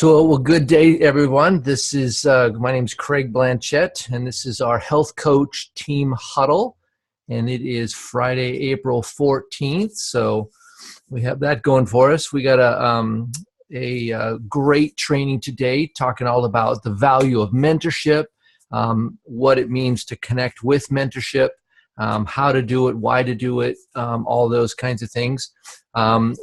Well, good day, everyone. This is my name is Craig Blanchette, and this is our Health Coach Team Huddle, and it is Friday, April 14th. So we have that going for us. We got a great training today, talking all about the value of mentorship, what it means to connect with mentorship, how to do it, why to do it, all those kinds of things.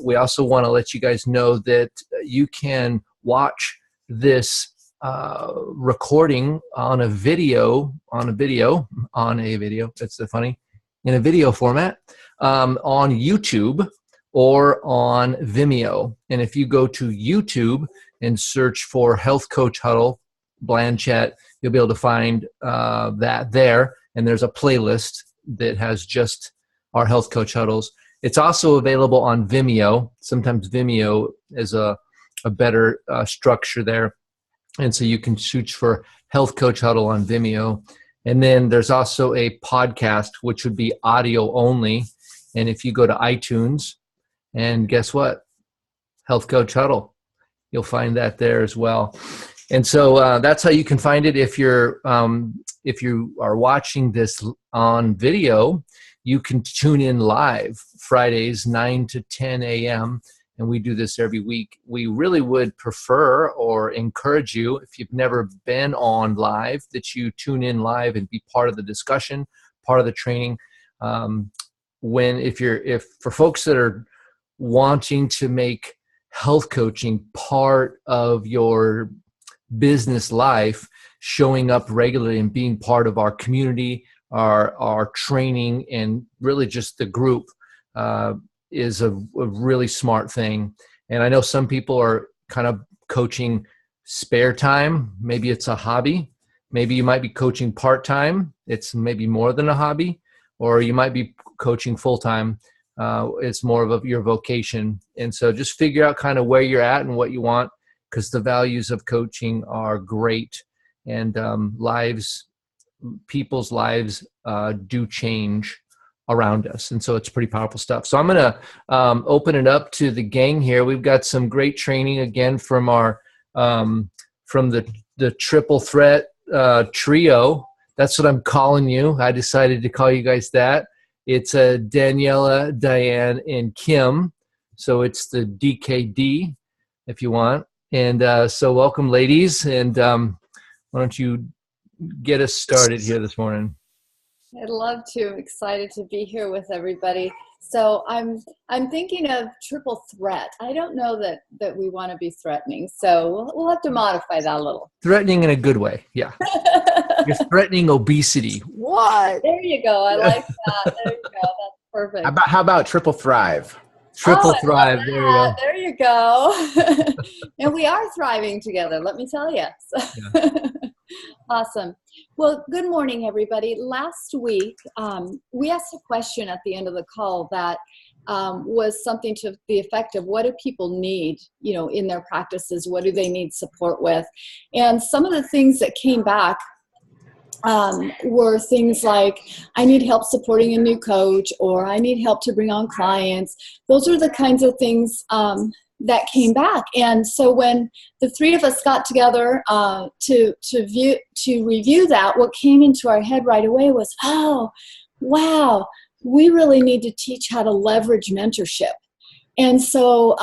We also want to let you guys know that you can watch this recording on a video, that's so funny, in a video format, on YouTube or on Vimeo. And if you go to YouTube and search for Health Coach Huddle Blanchette, you'll be able to find that there. And there's a playlist that has just our Health Coach Huddles. It's also available on Vimeo. Sometimes Vimeo is a better structure there. And so you can search for Health Coach Huddle on Vimeo. And then there's also a podcast, which would be audio only. And if you go to iTunes, and guess what? Health Coach Huddle. You'll find that there as well. And so that's how you can find it. If you are watching this on video, you can tune in live Fridays, 9 to 10 a.m., and we do this every week. We really would prefer or encourage you, if you've never been on live, that you tune in live and be part of the discussion, part of the training. If for folks that are wanting to make health coaching part of your business life, showing up regularly and being part of our community, our training, and really just the group, is a really smart thing. And I know some people are kind of coaching spare time. Maybe it's a hobby. Maybe you might be coaching part-time. It's maybe more than a hobby. Or you might be coaching full-time. It's more of your vocation. And so just figure out kind of where you're at and what you want, because the values of coaching are great. And people's lives do change around us. And so it's pretty powerful stuff. So I'm going to open it up to the gang here. We've got some great training again from our from the triple threat trio. That's what I'm calling you. I decided to call you guys that. It's Daniela, Diane, and Kim. So it's the DKD, if you want. And so welcome, ladies. And why don't you get us started here this morning? I'd love to. Excited to be here with everybody. So I'm thinking of triple threat. I don't know that we want to be threatening, so we'll have to modify that a little. Threatening in a good way, yeah. You're threatening obesity. What? There you go. I like that. There you go. That's perfect. How about triple thrive? Triple thrive. There you go. There you go. And we are thriving together, let me tell you. So. Yeah. Awesome. Well, good morning, everybody. Last week, we asked a question at the end of the call that was something to the effect of, what do people need, in their practices? What do they need support with? And some of the things that came back were things like, I need help supporting a new coach, or I need help to bring on clients. Those are the kinds of things that came back. And so when the three of us got together to review that, what came into our head right away was, oh, wow, we really need to teach how to leverage mentorship. And so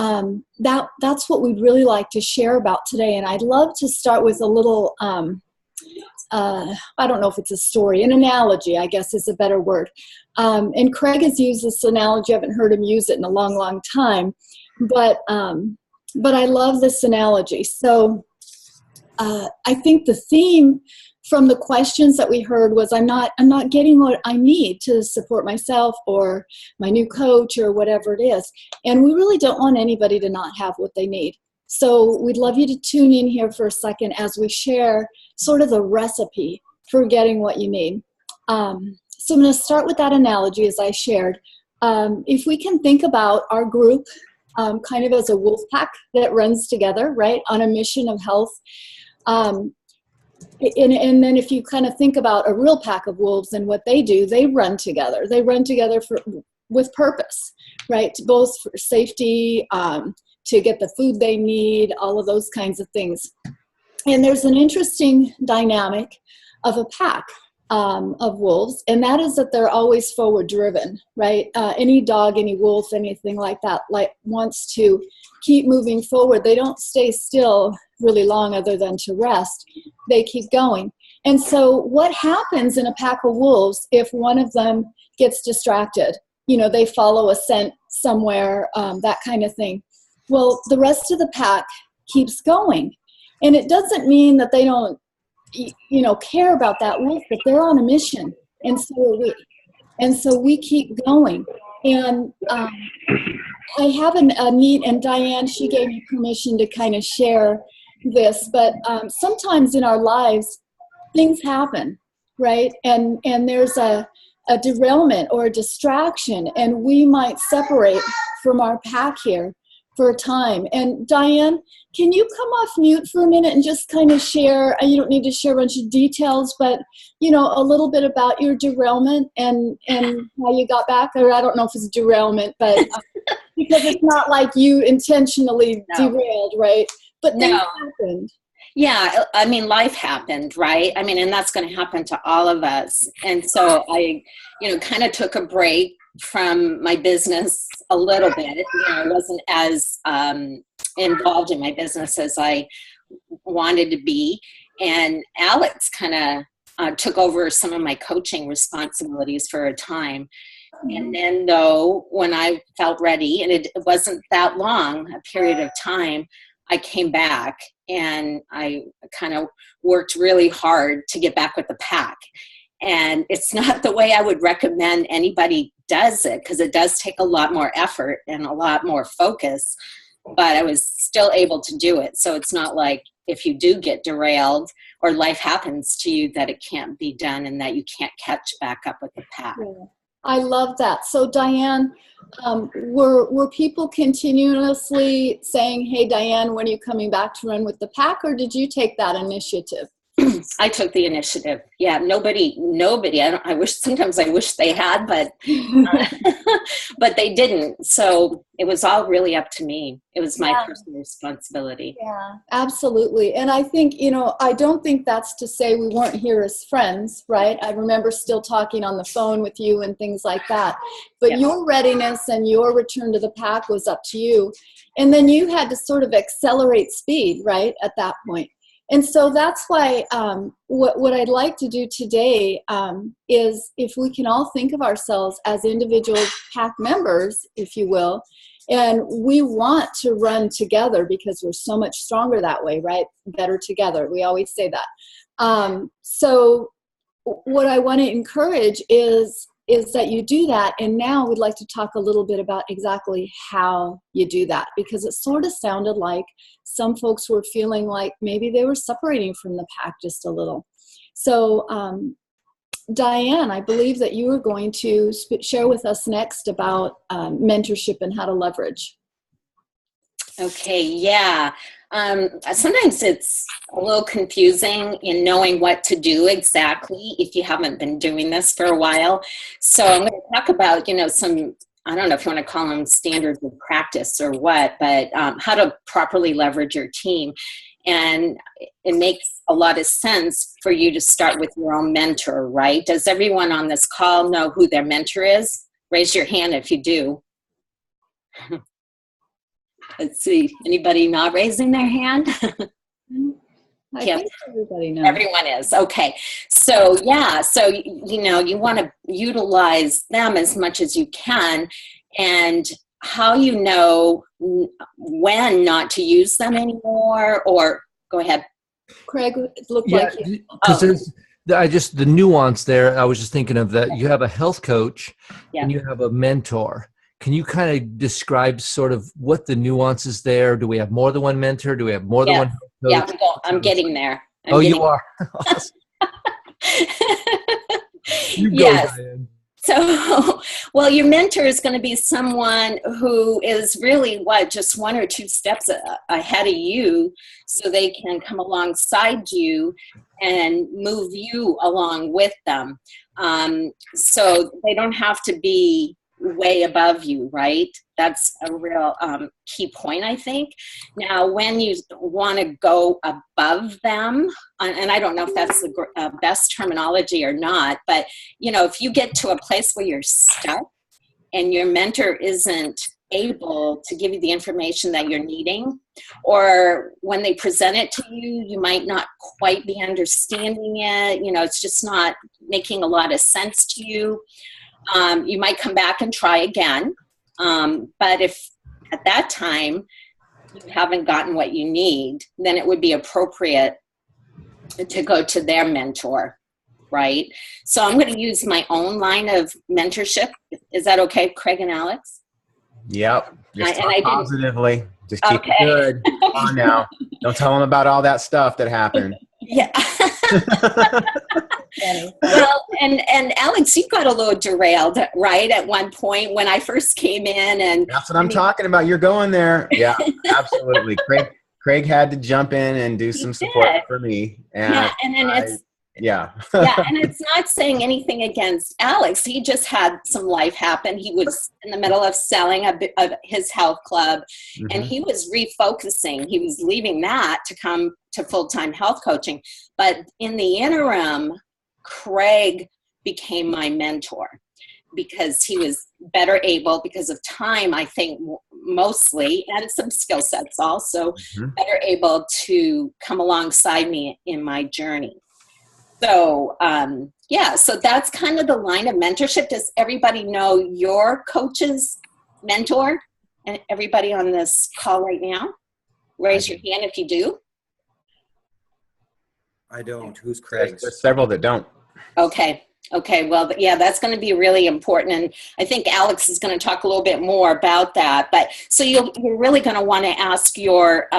that's what we'd really like to share about today. And I'd love to start with a little, I don't know if it's a story, an analogy, I guess is a better word. And Craig has used this analogy. I haven't heard him use it in a long, long time. But I love this analogy. So I think the theme from the questions that we heard was, I'm not getting what I need to support myself or my new coach or whatever it is. And we really don't want anybody to not have what they need. So we'd love you to tune in here for a second as we share sort of the recipe for getting what you need. So I'm going to start with that analogy as I shared. If we can think about our group kind of as a wolf pack that runs together, right, on a mission of health. And then if you kind of think about a real pack of wolves and what they do, they run together. They run together with purpose, right? Both for safety, to get the food they need, all of those kinds of things. And there's an interesting dynamic of a pack of wolves, and that is that they're always forward driven, right? Any dog, any wolf, anything like that, like wants to keep moving forward. They don't stay still really long other than to rest. They keep going. And so what happens in a pack of wolves if one of them gets distracted? They follow a scent somewhere, that kind of thing. Well, the rest of the pack keeps going. And it doesn't mean that they don't, care about that wolf, but they're on a mission, and so are we. And so we keep going. And I have a neat, and Diane, she gave me permission to kind of share this, but sometimes in our lives, things happen, right? And there's a derailment or a distraction, and we might separate from our pack here for a time. And Diane, can you come off mute for a minute and just kind of share, you don't need to share a bunch of details, but a little bit about your derailment and how you got back? Or I don't know if it's derailment, but because it's not like you intentionally derailed, right? But things happened. Yeah, I mean, life happened, right? I mean, and that's going to happen to all of us. And so I, kind of took a break from my business a little bit. I wasn't as involved in my business as I wanted to be. And Alex kind of took over some of my coaching responsibilities for a time. And then though, when I felt ready, and it wasn't that long, a period of time, I came back and I kind of worked really hard to get back with the pack. And it's not the way I would recommend anybody does it, because it does take a lot more effort and a lot more focus, but I was still able to do it. So it's not like if you do get derailed or life happens to you that it can't be done and that you can't catch back up with the pack. Yeah. I love that. So Diane, were people continuously saying, "Hey Diane, when are you coming back to run with the pack?" Or did you take that initiative? I took the initiative. Yeah, nobody. Sometimes I wish they had, but but they didn't. So it was all really up to me. It was my personal responsibility. Yeah, absolutely. And I think, I don't think that's to say we weren't here as friends, right? I remember still talking on the phone with you and things like that. But your readiness and your return to the pack was up to you. And then you had to sort of accelerate speed, right, at that point. And so that's why what I'd like to do today is, if we can all think of ourselves as individual pack members, if you will, and we want to run together because we're so much stronger that way, right? Better together. We always say that. So what I want to encourage is that you do that. And now we'd like to talk a little bit about exactly how you do that, because it sort of sounded like some folks were feeling like maybe they were separating from the pack just a little. So Diane, I believe that you were going to share with us next about mentorship and how to leverage. Okay, yeah. Sometimes it's a little confusing in knowing what to do exactly if you haven't been doing this for a while. So I'm going to talk about, some, I don't know if you want to call them standards of practice or what, but how to properly leverage your team. And it makes a lot of sense for you to start with your own mentor, right? Does everyone on this call know who their mentor is? Raise your hand if you do. Let's see. Anybody not raising their hand? I think everybody knows. Everyone is. Okay. So, yeah. So, you want to utilize them as much as you can. And how you know when not to use them anymore, or go ahead. Craig, it looked like you. Because there's the nuance there. I was just thinking of that. You have a health coach and you have a mentor. Can you kind of describe sort of what the nuance is there? Do we have more than one mentor? Do we have more than one coach? Yeah, I'm getting there. You are. Awesome. You go, Diane. So, well, your mentor is going to be someone who is really just one or two steps ahead of you, so they can come alongside you and move you along with them. So they don't have to be way above you, right? That's a real key point, I think. Now, when you want to go above them, and I don't know if that's the best terminology or not, but, if you get to a place where you're stuck and your mentor isn't able to give you the information that you're needing, or when they present it to you, you might not quite be understanding it, it's just not making a lot of sense to you. You might come back and try again. But if at that time you haven't gotten what you need, then it would be appropriate to go to their mentor, right? So I'm going to use my own line of mentorship. Is that okay, Craig and Alex? Yep. Just talk I positively. Just keep Okay. it good. Come on now. Don't tell them about all that stuff that happened. Yeah. Well, and Alex, you got a little derailed, right? At one point when I first came in, and that's what I'm talking about. You're going there. Yeah, absolutely. Craig had to jump in and do some support for me. And yeah, and then yeah, and it's not saying anything against Alex. He just had some life happen. He was in the middle of selling his health club, and he was refocusing. He was leaving that to come to full-time health coaching. But in the interim, Craig became my mentor because he was better able, because of time, I think, mostly, and some skill sets also, better able to come alongside me in my journey. So, so that's kind of the line of mentorship. Does everybody know your coach's mentor? And everybody on this call right now, raise your hand if you do. I don't. Who's Craig's? There's several that don't. Okay. Well, yeah, that's going to be really important. And I think Alex is going to talk a little bit more about that. But so you're really going to want to ask your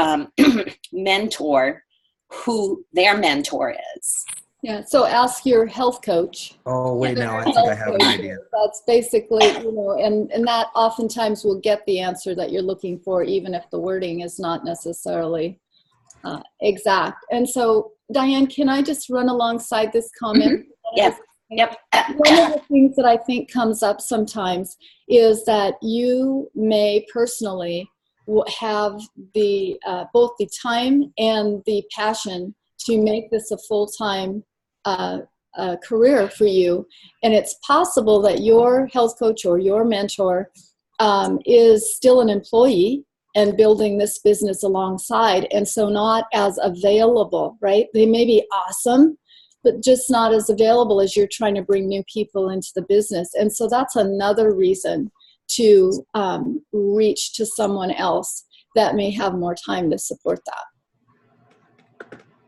mentor who their mentor is. Yeah, so ask your health coach. Oh, wait, now I think I have an idea. That's basically, and that oftentimes will get the answer that you're looking for, even if the wording is not necessarily exact. And so, Diane, can I just run alongside this comment? Yep. One of the things that I think comes up sometimes is that you may personally have the both the time and the passion to make this a full-time career for you. And it's possible that your health coach or your mentor is still an employee and building this business alongside, and so not as available, right? They may be awesome, but just not as available as you're trying to bring new people into the business. And so that's another reason to reach to someone else that may have more time to support that.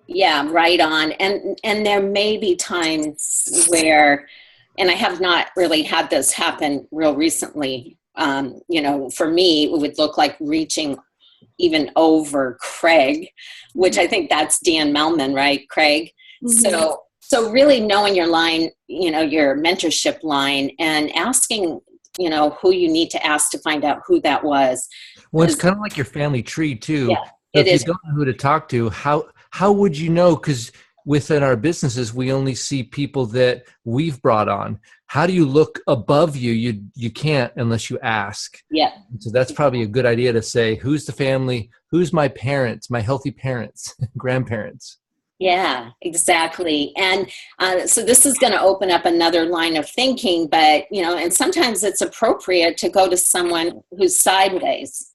Yeah, right on. And there may be times where, and I have not really had this happen real recently, for me, it would look like reaching even over Craig, which I think that's Dan Melman, right, Craig? Mm-hmm. So really knowing your line, your mentorship line, and asking, who you need to ask to find out who that was. Well, it's kind of like your family tree too. Yeah, if you don't know who to talk to, how would you know? Because within our businesses, we only see people that we've brought on. How do you look above you? You can't unless you ask. Yeah. So that's probably a good idea to say, who's the family? Who's my parents, my healthy parents, grandparents? Yeah, exactly. And so this is going to open up another line of thinking, but, and sometimes it's appropriate to go to someone who's sideways,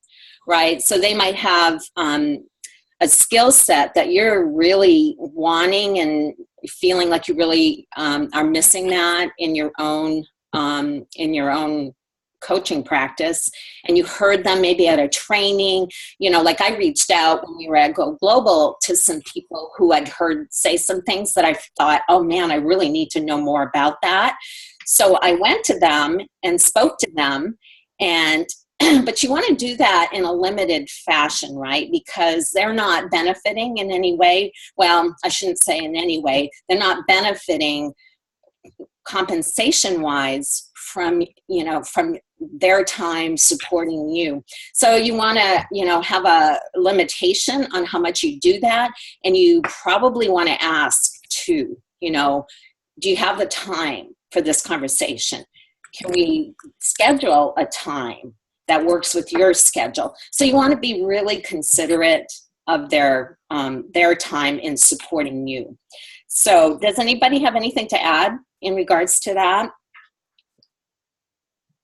right? So they might have a skill set that you're really wanting and feeling like you really are missing that in your own coaching practice, and you heard them maybe at a training, like I reached out when we were at Go Global to some people who I'd heard say some things that I thought, oh man, I really need to know more about that. So I went to them and spoke to them, and but you want to do that in a limited fashion, right? Because they're not benefiting in any way. Well, I shouldn't say in any way. They're not benefiting compensation-wise from their time supporting you. So you want to, have a limitation on how much you do that. And you probably want to ask too, do you have the time for this conversation? can we schedule a time that works with your schedule? So you want to be really considerate of their time in supporting you. So does anybody have anything to add in regards to that?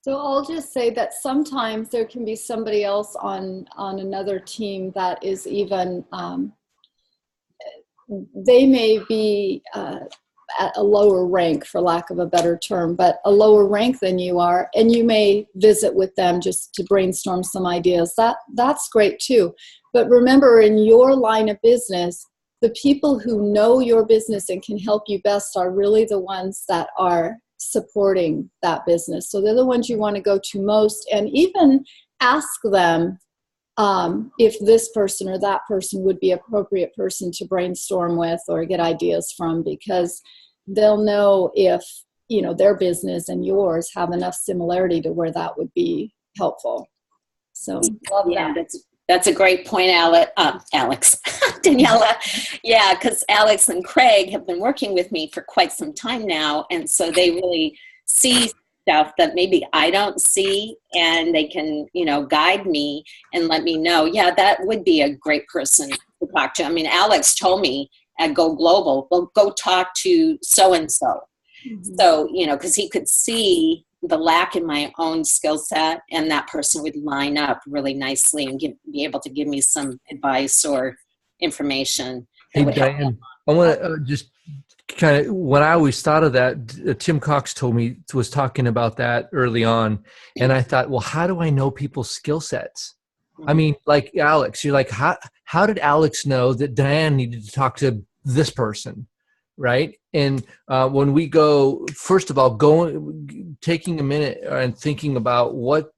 So I'll just say that sometimes there can be somebody else on another team that is even, they may be at a lower rank, for lack of a better term, but a lower rank than you are, and you may visit with them just to brainstorm some ideas. That's great too. But remember, in your line of business, the people who know your business and can help you best are really the ones that are supporting that business. So they're the ones you want to go to most, and even ask them if this person or that person would be an appropriate person to brainstorm with or get ideas from, because they'll know if, you know, their business and yours have enough similarity to where that would be helpful. So love Yeah, that. that's a great point, Alex. Daniela. Yeah, because Alex and Craig have been working with me for quite some time now, and so they really see stuff that maybe I don't see, and they can, you know, guide me and let me know, yeah, that would be a great person to talk to. I mean, Alex told me at Go Global, well, go talk to so-and-so. Mm-hmm. So, you know, because he could see the lack in my own skill set, and that person would line up really nicely and be able to give me some advice or information. Hey, Diane, I want to just kind of, when I always thought of that, Tim Cox was talking about that early on. And I thought, well, how do I know people's skill sets? I mean, like Alex, you're like, how did Alex know that Diane needed to talk to this person? Right. And when we go, first of all, taking a minute and thinking about what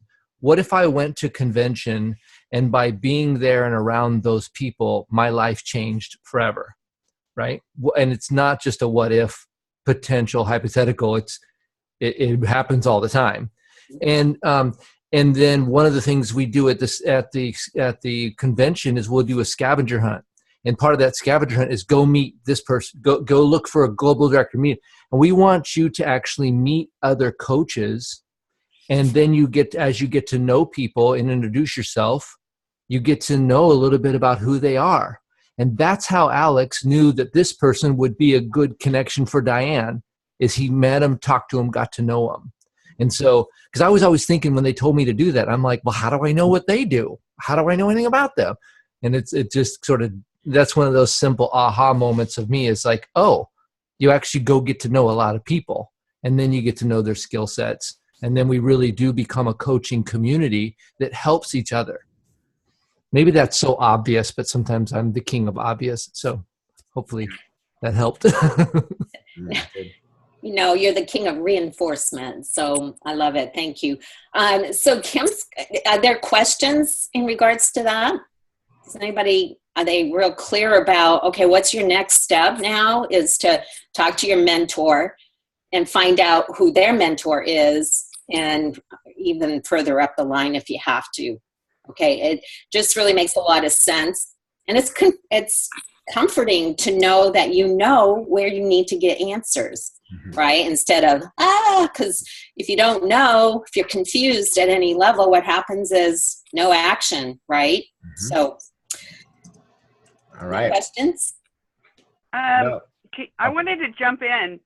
if I went to convention and by being there and around those people, my life changed forever. Right. And it's not just a what if potential hypothetical. It happens all the time. And then one of the things we do at the convention is we'll do a scavenger hunt. And part of that scavenger hunt is go meet this person, go look for a global director meeting. And we want you to actually meet other coaches. And then as you get to know people and introduce yourself, you get to know a little bit about who they are. And that's how Alex knew that this person would be a good connection for Diane, is he met him, talked to him, got to know him. And so, because I was always thinking when they told me to do that, I'm like, well, how do I know what they do? How do I know anything about them? And it just sort of, that's one of those simple aha moments of me, is like, oh, you actually go get to know a lot of people, and then you get to know their skill sets. And then we really do become a coaching community that helps each other. Maybe that's so obvious, but sometimes I'm the king of obvious. So hopefully that helped. You know, you're the king of reinforcement. So I love it. Thank you. So Kim, are there questions in regards to that? Are they real clear about, okay, what's your next step now is to talk to your mentor and find out who their mentor is, and even further up the line if you have to. Okay, it just really makes a lot of sense. And it's comforting to know that you know where you need to get answers, right? Instead of, because if you don't know, if you're confused at any level, what happens is no action, right? So, all right. Questions? I wanted to jump in.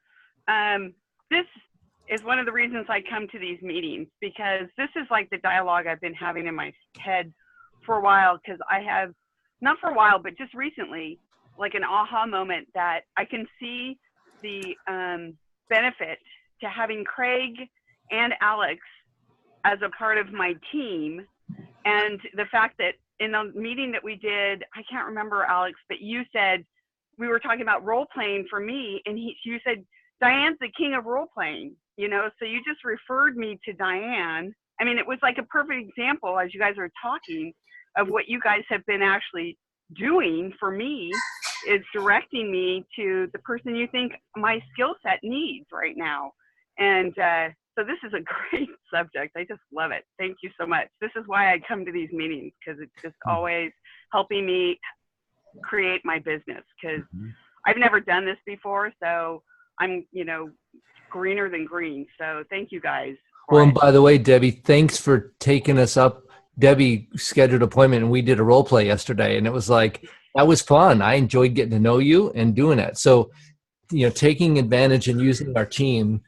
This is one of the reasons I come to these meetings, because this is like the dialogue I've been having in my head for a while, because I have, not for a while, but just recently, like an aha moment that I can see the benefit to having Craig and Alex as a part of my team. And the fact that in the meeting that we did, I can't remember, Alex, but you said, we were talking about role playing for me, and you said, Diane's the king of role playing, you know, so you just referred me to Diane. I mean, it was like a perfect example, as you guys are talking, of what you guys have been actually doing for me, is directing me to the person you think my skill set needs right now. And so this is a great subject. I just love it. Thank you so much. This is why I come to these meetings, because it's just always helping me create my business, because I've never done this before. So I'm, you know, greener than green. So thank you guys. Well, and it. by the way, Debbie, thanks for taking us up. Debbie scheduled an appointment and we did a role play yesterday, and it was like, that was fun. I enjoyed getting to know you and doing it. So, taking advantage and using our team,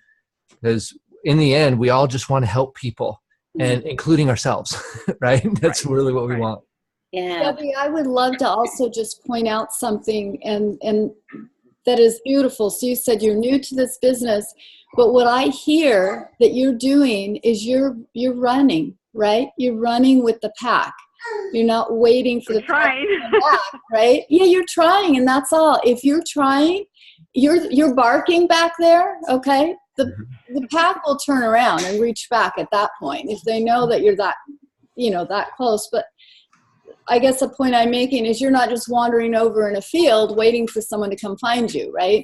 because in the end, we all just want to help people, and including ourselves, right? That's really what we want. Yeah. Debbie, I would love to also just point out something and that is beautiful. So you said you're new to this business, but what I hear that you're doing is you're running, right? You're running with the pack. You're not waiting for the pack to come back, right? Yeah, you're trying, and that's all. If you're trying, you're barking back there, okay? The pack will turn around and reach back at that point if they know that you're that, that close. But I guess the point I'm making is you're not just wandering over in a field waiting for someone to come find you, right?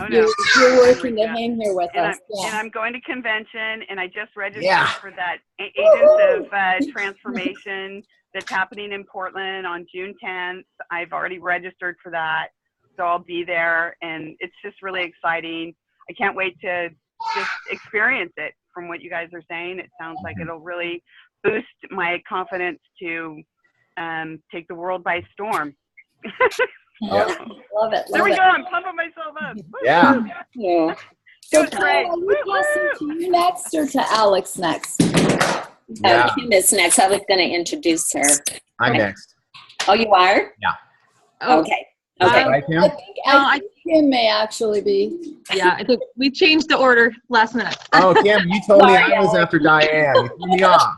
Oh, no. You're working to hang here with us. And I'm going to convention, and I just registered for that Agents of Transformation that's happening in Portland on June 10th. I've already registered for that, so I'll be there, and it's just really exciting. I can't wait to just experience it. From what you guys are saying, it sounds like it'll really boost my confidence to take the world by storm. Love it. There we go. I'm pumping myself up. Yeah. Yeah. So It was great. Kim, are you passing to you next or to Alex next? Yeah. Kim is next. I was going to introduce her. I'm next. Oh, you are? Yeah. Okay. Okay. Right, Kim? I think Kim may actually be. Yeah, I think we changed the order last minute. Oh, Kim, you told me Sorry, I was after Diane. You threw me off.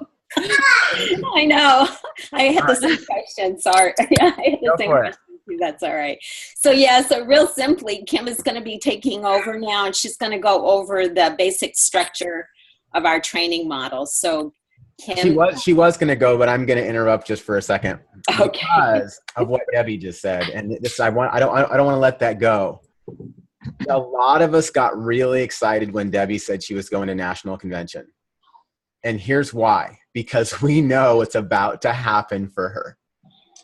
I know. I had the same question. Sorry. Yeah, I had the Go same for it. question too. That's all right. So yeah, so real simply, Kim is going to be taking over now, and she's going to go over the basic structure of our training model. So Kim, She was going to go, but I'm going to interrupt just for a second Okay. because of what Debbie just said, and this I don't want to let that go. A lot of us got really excited when Debbie said she was going to national convention, and here's why: because we know it's about to happen for her.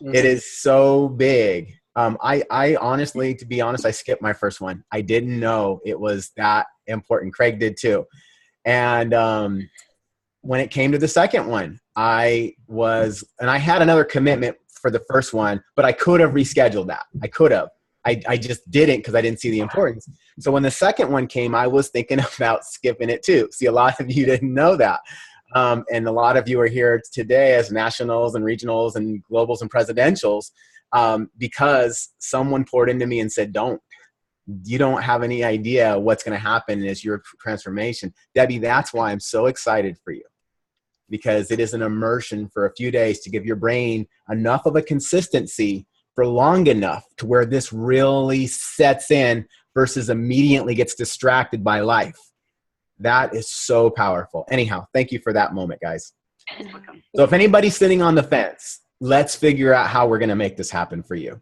It is so big. I honestly, to be honest, I skipped my first one. I didn't know it was that important. Craig did too. And when it came to the second one, I had another commitment for the first one, but I could have rescheduled that. I could have. I just didn't because I didn't see the importance. So when the second one came, I was thinking about skipping it too. See, a lot of you didn't know that. And a lot of you are here today as nationals and regionals and globals and presidentials because someone poured into me and said, you don't have any idea what's going to happen as your transformation. Debbie, that's why I'm so excited for you, because it is an immersion for a few days to give your brain enough of a consistency for long enough to where this really sets in versus immediately gets distracted by life. That is so powerful. Anyhow, thank you for that moment, guys. So if anybody's sitting on the fence, let's figure out how we're going to make this happen for you.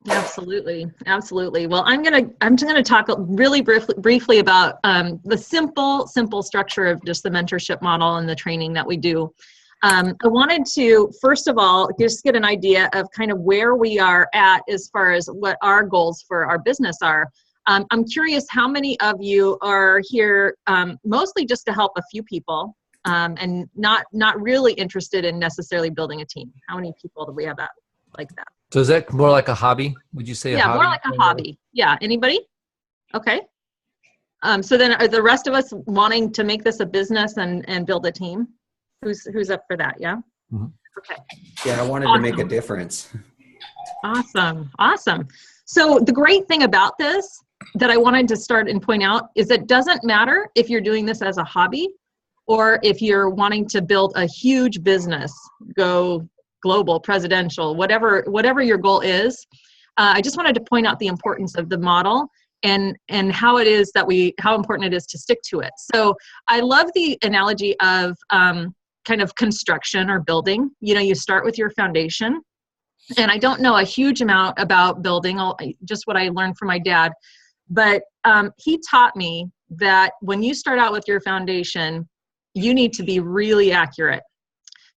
Absolutely. Absolutely. Well, I'm just gonna talk really briefly about the simple structure of just the mentorship model and the training that we do. I wanted to, first of all, just get an idea of kind of where we are at as far as what our goals for our business are. I'm curious how many of you are here mostly just to help a few people and not really interested in necessarily building a team. How many people do we have like that? So is that more like a hobby? Would you say a hobby? Yeah, more like a hobby. Yeah. Anybody? Okay. So then are the rest of us wanting to make this a business and build a team? Who's up for that? Yeah. Mm-hmm. Okay. Yeah, I wanted to make a difference. Awesome. So the great thing about this that I wanted to start and point out is it doesn't matter if you're doing this as a hobby or if you're wanting to build a huge business, go global, presidential, whatever your goal is. I just wanted to point out the importance of the model and how important it is to stick to it. So I love the analogy of kind of construction or building. You start with your foundation. And I don't know a huge amount about building, just what I learned from my dad. But he taught me that when you start out with your foundation, you need to be really accurate,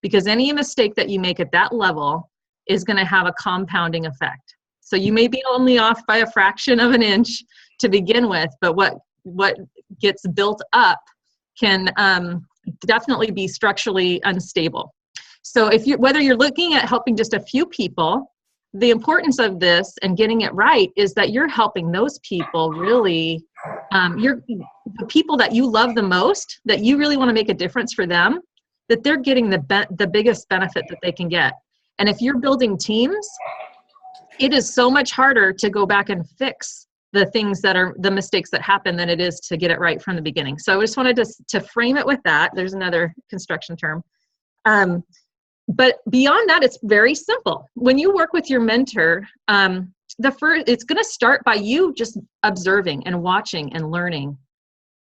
because any mistake that you make at that level is going to have a compounding effect. So you may be only off by a fraction of an inch to begin with, but what gets built up can definitely be structurally unstable. So whether you're looking at helping just a few people, the importance of this and getting it right is that you're helping those people really, the people that you love the most, that you really want to make a difference for them, that they're getting the biggest benefit that they can get. And if you're building teams, it is so much harder to go back and fix the things that are the mistakes that happen than it is to get it right from the beginning. So I just wanted to frame it with that. There's another construction term. But beyond that, it's very simple. When you work with your mentor, it's going to start by you just observing and watching and learning.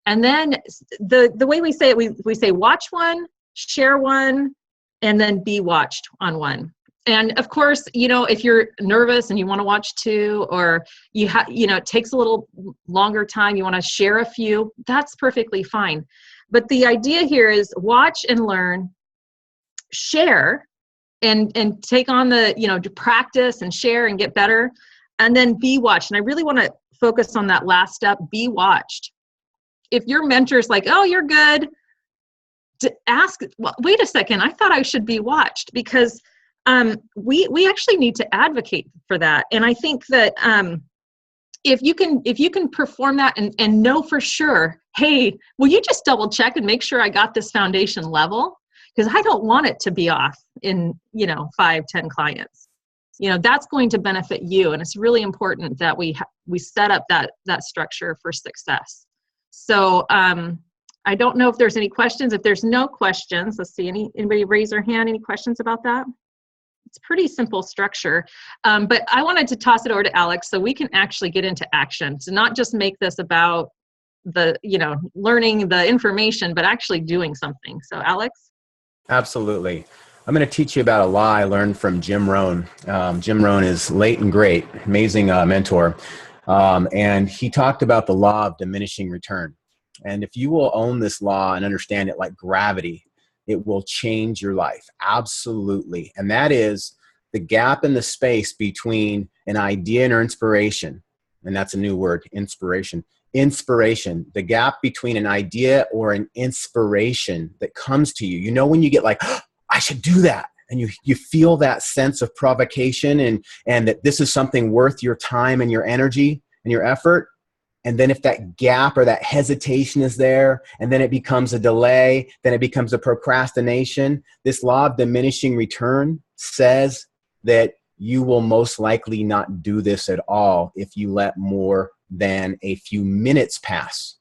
And then the way we say it, we say watch one, share one, and then be watched on one. And of course, if you're nervous and you want to watch two, or it takes a little longer time, you want to share a few, that's perfectly fine. But the idea here is watch and learn, share, and take on to practice and share and get better, and then be watched. And I really want to focus on that last step, be watched. If your mentor's like, oh, you're good, to ask, well, wait a second, I thought I should be watched, because we actually need to advocate for that. And I think that if you can perform that and know for sure, hey, will you just double check and make sure I got this foundation level? Because I don't want it to be off in 5-10 clients. That's going to benefit you, and it's really important that we set up that structure for success. So I don't know if there's any questions. If there's no questions, let's see, anybody raise their hand? Any questions about that? It's pretty simple structure, but I wanted to toss it over to Alex so we can actually get into action. So not just make this about learning the information, but actually doing something. So Alex? Absolutely. I'm going to teach you about a law I learned from Jim Rohn. Jim Rohn is late and great, amazing mentor. And he talked about the law of diminishing return. And if you will own this law and understand it like gravity, it will change your life. Absolutely. And that is the gap in the space between an idea and inspiration. And that's a new word, inspiration. Inspiration, the gap between an idea or an inspiration that comes to you. When you get like, oh, I should do that. And you feel that sense of provocation and that this is something worth your time and your energy and your effort. And then if that gap or that hesitation is there, and then it becomes a delay, then it becomes a procrastination, this law of diminishing return says that you will most likely not do this at all if you let more than a few minutes pass.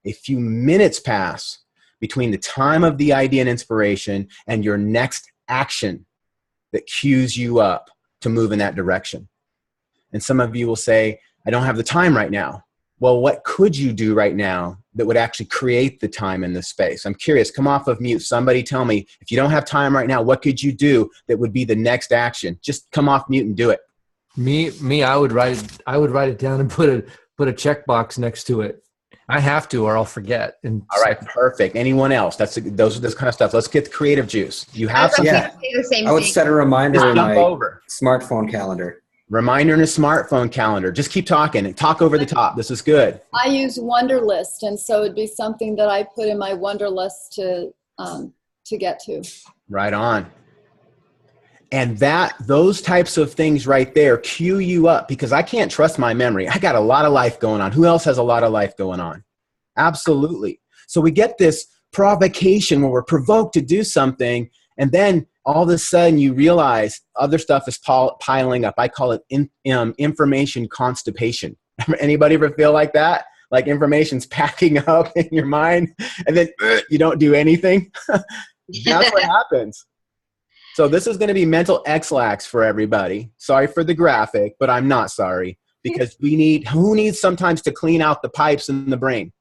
A few minutes pass between the time of the idea and inspiration and your next action that cues you up to move in that direction. And some of you will say, I don't have the time right now. Well, what could you do right now that would actually create the time in the space? I'm curious, come off of mute. Somebody tell me, if you don't have time right now, what could you do that would be the next action? Just come off mute and do it. Me, I would write it down and put a checkbox next to it. I have to, or I'll forget. And all right, perfect. Anyone else? This kind of stuff. Let's get the creative juice. You have something? I would set a reminder in my smartphone calendar. Reminder in a smartphone calendar. Just keep talking and talk over the top. This is good. I use Wunderlist, and so it'd be something that I put in my Wunderlist to get to. Right on. And those types of things right there cue you up, because I can't trust my memory. I got a lot of life going on. Who else has a lot of life going on? Absolutely. So we get this provocation where we're provoked to do something, and then all of a sudden you realize other stuff is piling up. I call it information constipation. Anybody ever feel like that? Like information's packing up in your mind and then you don't do anything? That's what happens. So this is going to be mental X-lax for everybody. Sorry for the graphic, but I'm not sorry, because who needs sometimes to clean out the pipes in the brain?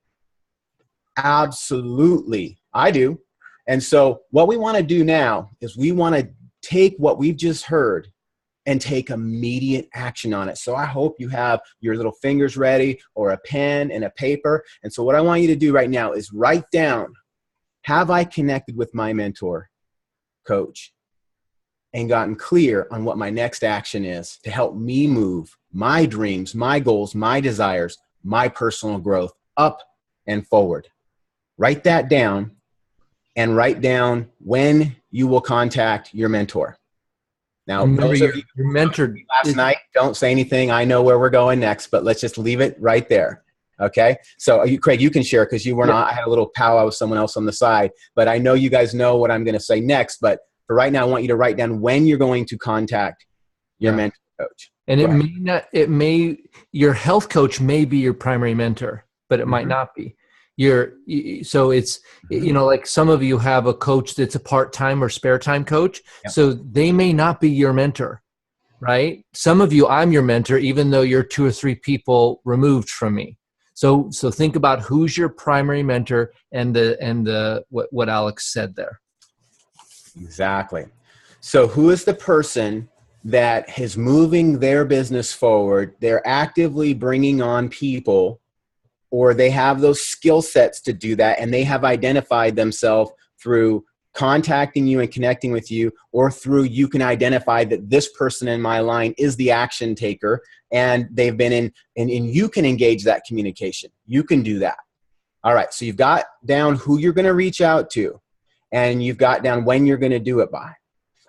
Absolutely. I do. And so what we want to do now is we want to take what we've just heard and take immediate action on it. So I hope you have your little fingers ready, or a pen and a paper. And so what I want you to do right now is write down, have I connected with my mentor, coach, and gotten clear on what my next action is to help me move my dreams, my goals, my desires, my personal growth up and forward. Write that down and write down when you will contact your mentor. Now, Remember, those of you your mentor last night, don't say anything. I know where we're going next, but let's just leave it right there. Okay. So Craig, you can share because you were not, I had a little powwow with someone else on the side, but I know you guys know what I'm going to say next. But for right now, I want you to write down when you're going to contact your mentor coach. And your health coach may be your primary mentor, but it might not be. So it's, like some of you have a coach that's a part-time or spare time coach. Yep. So they may not be your mentor, right? Some of you, I'm your mentor, even though you're 2 or 3 people removed from me. So think about who's your primary mentor and what Alex said there. Exactly. So who is the person that is moving their business forward? They're actively bringing on people, or they have those skill sets to do that, and they have identified themselves through contacting you and connecting with you, or through you can identify that this person in my line is the action taker, and they've been in, and you can engage that communication. You can do that. All right, so you've got down who you're going to reach out to, and you've got down when you're going to do it by.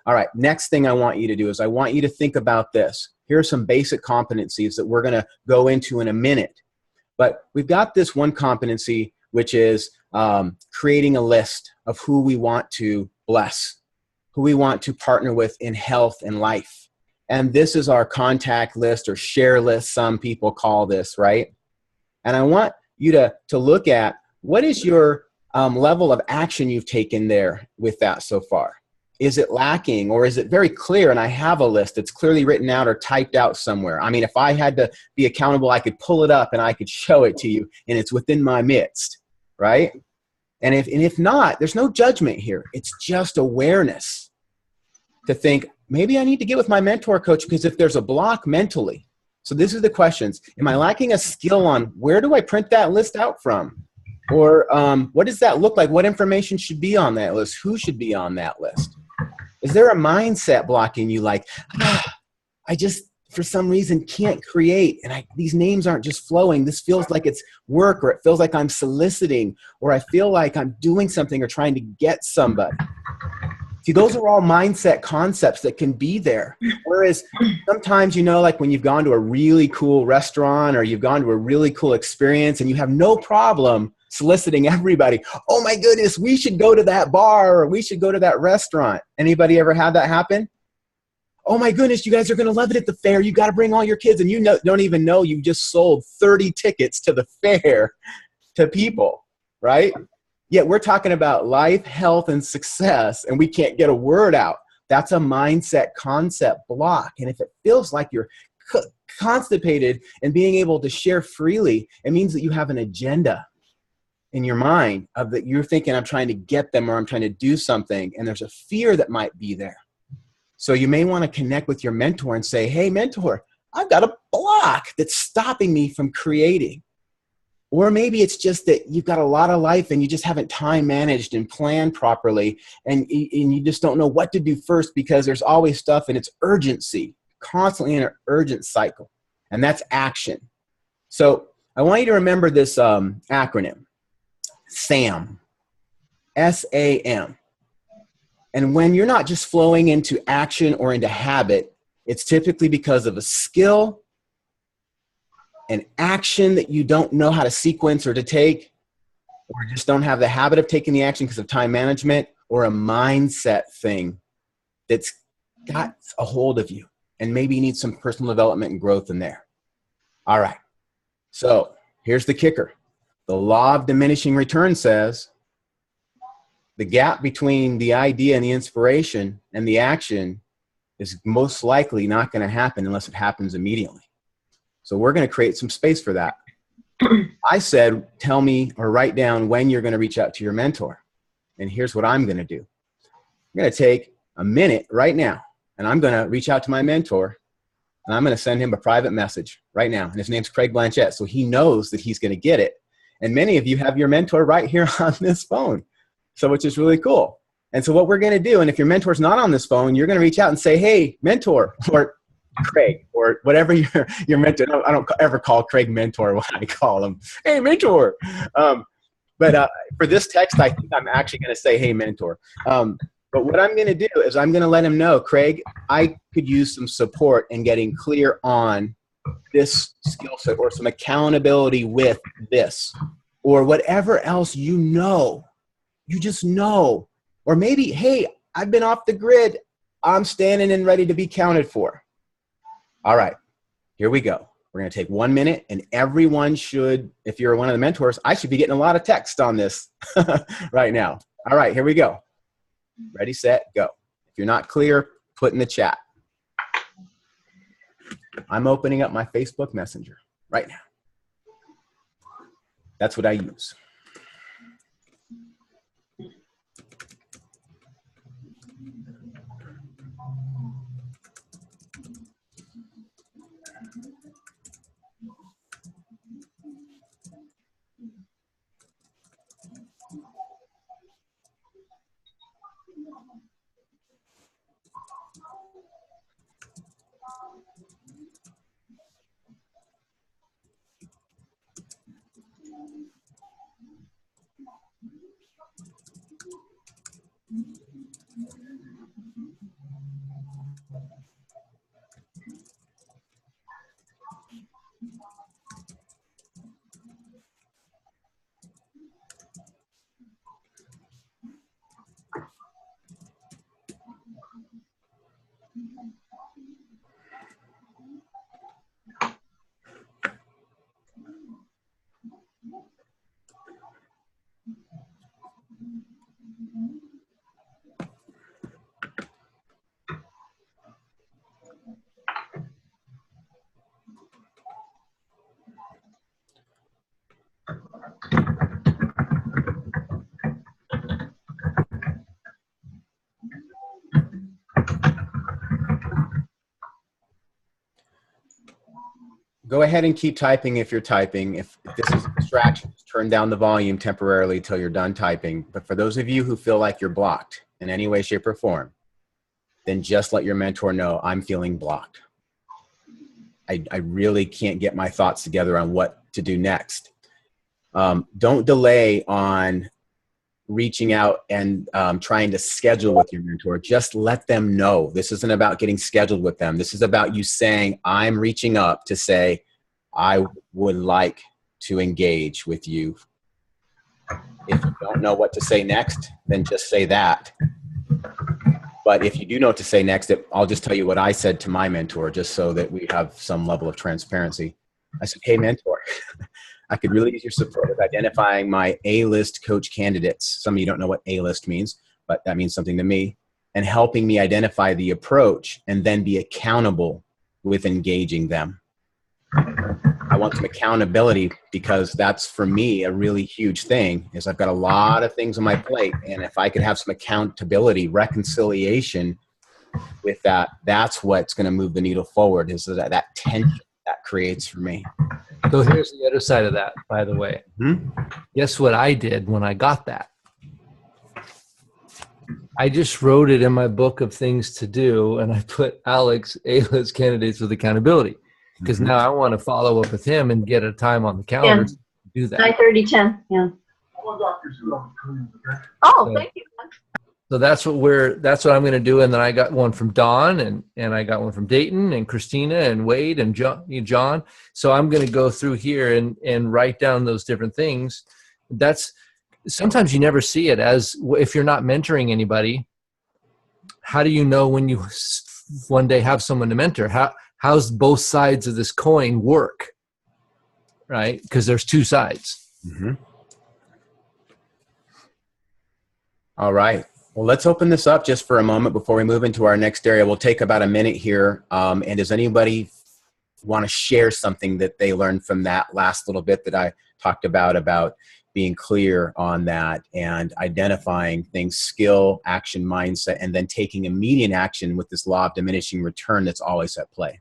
All right, next thing I want you to do is I want you to think about this. Here are some basic competencies that we're going to go into in a minute. But we've got this one competency, which is creating a list of who we want to bless, who we want to partner with in health and life. And this is our contact list or share list, some people call this, right? And I want you to look at what is your level of action you've taken there with that so far. Is it lacking, or is it very clear and I have a list that's clearly written out or typed out somewhere? I mean, if I had to be accountable, I could pull it up and I could show it to you, and it's within my midst, right? And if not, there's no judgment here. It's just awareness to think, maybe I need to get with my mentor coach, because if there's a block mentally. So this is the questions. Am I lacking a skill on where do I print that list out from? Or what does that look like? What information should be on that list? Who should be on that list? Is there a mindset blocking you, like, I just, for some reason, can't create, and these names aren't just flowing. This feels like it's work, or it feels like I'm soliciting, or I feel like I'm doing something or trying to get somebody. See, those are all mindset concepts that can be there. Whereas sometimes, like when you've gone to a really cool restaurant or you've gone to a really cool experience and you have no problem soliciting everybody. Oh my goodness, we should go to that bar, or we should go to that restaurant. Anybody ever had that happen? Oh my goodness, you guys are going to love it at the fair. You got to bring all your kids, and don't even know you just sold 30 tickets to the fair to people, right? Yet we're talking about life, health, and success, and we can't get a word out. That's a mindset concept block. And if it feels like you're constipated and being able to share freely, it means that you have an agenda in your mind of that you're thinking, I'm trying to get them, or I'm trying to do something, and there's a fear that might be there. So you may want to connect with your mentor and say, hey, mentor, I've got a block that's stopping me from creating. Or maybe it's just that you've got a lot of life and you just haven't time managed and planned properly, and you just don't know what to do first, because there's always stuff and it's urgency, constantly in an urgent cycle, and that's action. So I want you to remember this acronym, SAM, S-A-M. And when you're not just flowing into action or into habit, it's typically because of a skill, an action that you don't know how to sequence or to take, or just don't have the habit of taking the action because of time management, or a mindset thing that's got a hold of you, and maybe you need some personal development and growth in there. All right. So here's the kicker. The law of diminishing return says the gap between the idea and the inspiration and the action is most likely not going to happen unless it happens immediately. So we're going to create some space for that. I said, tell me or write down when you're going to reach out to your mentor. And here's what I'm going to do. I'm going to take a minute right now, and I'm going to reach out to my mentor, and I'm going to send him a private message right now. And his name's Craig Blanchett, so he knows that he's going to get it. And many of you have your mentor right here on this phone, so which is really cool. And so what we're going to do, and if your mentor's not on this phone, you're going to reach out and say, hey, mentor, or Craig, or whatever your mentor. I don't ever call Craig mentor when I call him, hey, mentor. But for this text, I think I'm actually going to say, hey, mentor. But what I'm going to do is I'm going to let him know, Craig, I could use some support in getting clear on this skill set or some accountability with this or whatever else you just know. Or maybe, hey, I've been off the grid. I'm standing and ready to be counted for. All right, here we go. We're going to take 1 minute, and everyone should, if you're one of the mentors, I should be getting a lot of text on this right now. All right, here we go. Ready, set, go. If you're not clear, put in the chat. I'm opening up my Facebook Messenger right now. That's what I use. Go ahead and keep typing if you're typing. If this is a distraction, turn down the volume temporarily till you're done typing. But for those of you who feel like you're blocked in any way, shape, or form, then just let your mentor know, I'm feeling blocked. I really can't get my thoughts together on what to do next. Don't delay on reaching out and trying to schedule with your mentor. Just let them know. This isn't about getting scheduled with them. This is about you saying, I'm reaching up to say, I would like to engage with you. If you don't know what to say next, then just say that. But if you do know what to say next, I'll just tell you what I said to my mentor, just so that we have some level of transparency. I said, hey, mentor, I could really use your support with identifying my A-list coach candidates. Some of you don't know what A-list means, but that means something to me. And helping me identify the approach and then be accountable with engaging them. I want some accountability because that's, for me, a really huge thing is I've got a lot of things on my plate. And if I could have some accountability, reconciliation with that, that's what's going to move the needle forward, is that tension that creates for me. So here's the other side of that, by the way. Mm-hmm. Guess what I did when I got that? I just wrote it in my book of things to do, and I put Alex A-list candidates with accountability, because now I want to follow up with him and get a time on the calendar to do that. 9:30, 10. Yeah. Oh, thank you. So that's what I'm going to do. And then I got one from Dawn, and I got one from Dayton and Christina and Wade and John. So I'm going to go through here and write down those different things. That's sometimes you never see it, as if you're not mentoring anybody. How do you know when you one day have someone to mentor? How's both sides of this coin work? Right? Because there's two sides. Mm-hmm. All right. Well, let's open this up just for a moment before we move into our next area. We'll take about a minute here. And does anybody want to share something that they learned from that last little bit that I talked about being clear on that and identifying things, skill, action, mindset, and then taking immediate action with this law of diminishing return that's always at play?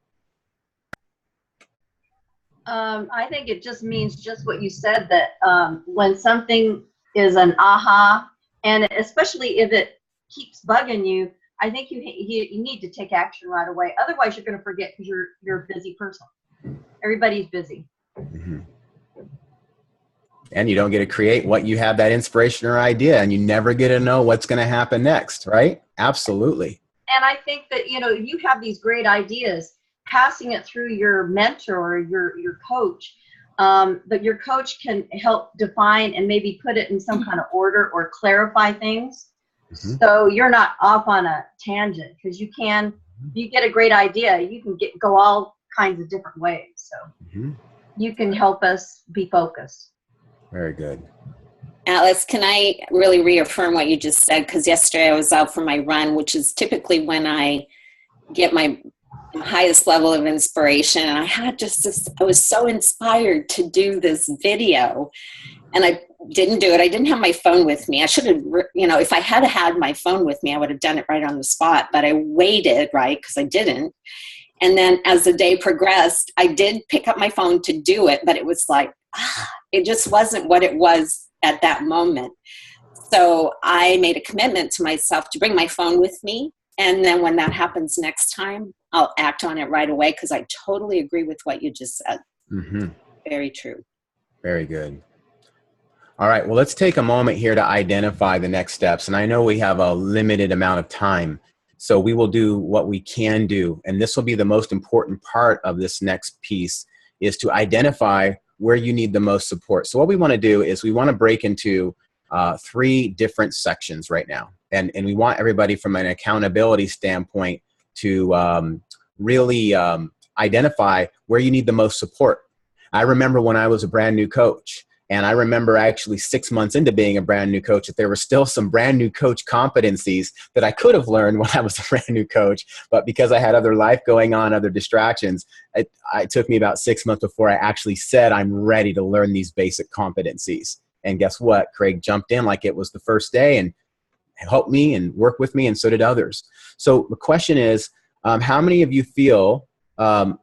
I think it just means just what you said, that when something is an aha, and especially if it keeps bugging you, I think you need to take action right away. Otherwise, you're going to forget, because you're a busy person. Everybody's busy. Mm-hmm. And you don't get to create what you have, that inspiration or idea, and you never get to know what's going to happen next, right? Absolutely. And I think that, you have these great ideas, passing it through your mentor, your coach, but your coach can help define and maybe put it in some kind of order or clarify things. So you're not off on a tangent, because if you get a great idea, you can go all kinds of different ways. So you can help us be focused. Very good. Alice, can I really reaffirm what you just said? Because yesterday I was out for my run, which is typically when I get my highest level of inspiration. And I had I was so inspired to do this video, and I didn't do it. I didn't have my phone with me. I should have, if I had had my phone with me, I would have done it right on the spot, but I waited, right? Because I didn't. And then as the day progressed, I did pick up my phone to do it, but it was like, it just wasn't what it was at that moment. So I made a commitment to myself to bring my phone with me. And then when that happens next time, I'll act on it right away, because I totally agree with what you just said. Very true. Very good. All right, well, let's take a moment here to identify the next steps. And I know we have a limited amount of time, so we will do what we can do. And this will be the most important part of this next piece, is to identify where you need the most support. So what we want to do is we want to break into 3 different sections right now. And we want everybody from an accountability standpoint to really identify where you need the most support. I remember when I was a brand new coach, and I remember actually 6 months into being a brand new coach, that there were still some brand new coach competencies that I could have learned when I was a brand new coach. But because I had other life going on, other distractions, it took me about 6 months before I actually said, I'm ready to learn these basic competencies. And guess what? Craig jumped in like it was the first day and helped me and worked with me, and so did others. So the question is, how many of you feel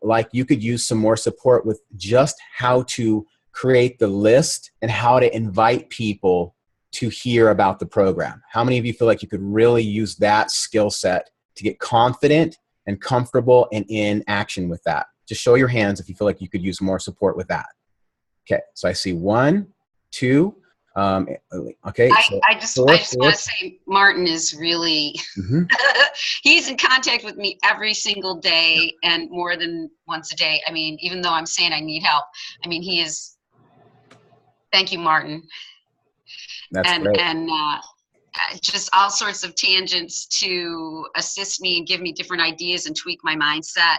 like you could use some more support with just how to create the list and how to invite people to hear about the program? How many of you feel like you could really use that skill set to get confident and comfortable and in action with that? Just show your hands if you feel like you could use more support with that. Okay, so I see 1, 2. Okay. I just want to say Martin is really, he's in contact with me every single day and more than once a day. I mean, even though I'm saying I need help, I mean, he is. Thank you, Martin. That's great. And just all sorts of tangents to assist me and give me different ideas and tweak my mindset.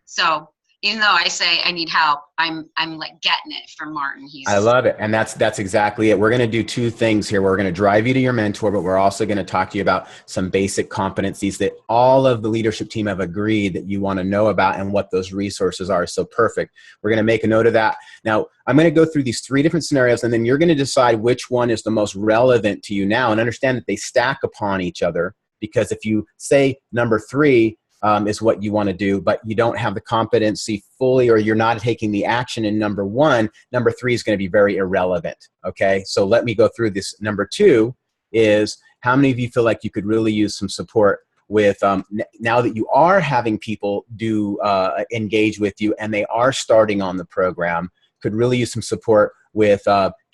So even though I say I need help, I'm like getting it from Martin. I love it. And that's exactly it. We're going to do 2 things here. We're going to drive you to your mentor, but we're also going to talk to you about some basic competencies that all of the leadership team have agreed that you want to know about and what those resources are. So perfect. We're going to make a note of that. Now, I'm going to go through these 3 different scenarios, and then you're going to decide which one is the most relevant to you now, and understand that they stack upon each other, because if you say number 3, is what you want to do, but you don't have the competency fully, or you're not taking the action in number 1, number 3 is going to be very irrelevant. Okay, so let me go through this. Number 2 is, how many of you feel like you could really use some support with, now that you are having people engage with you and they are starting on the program, could really use some support with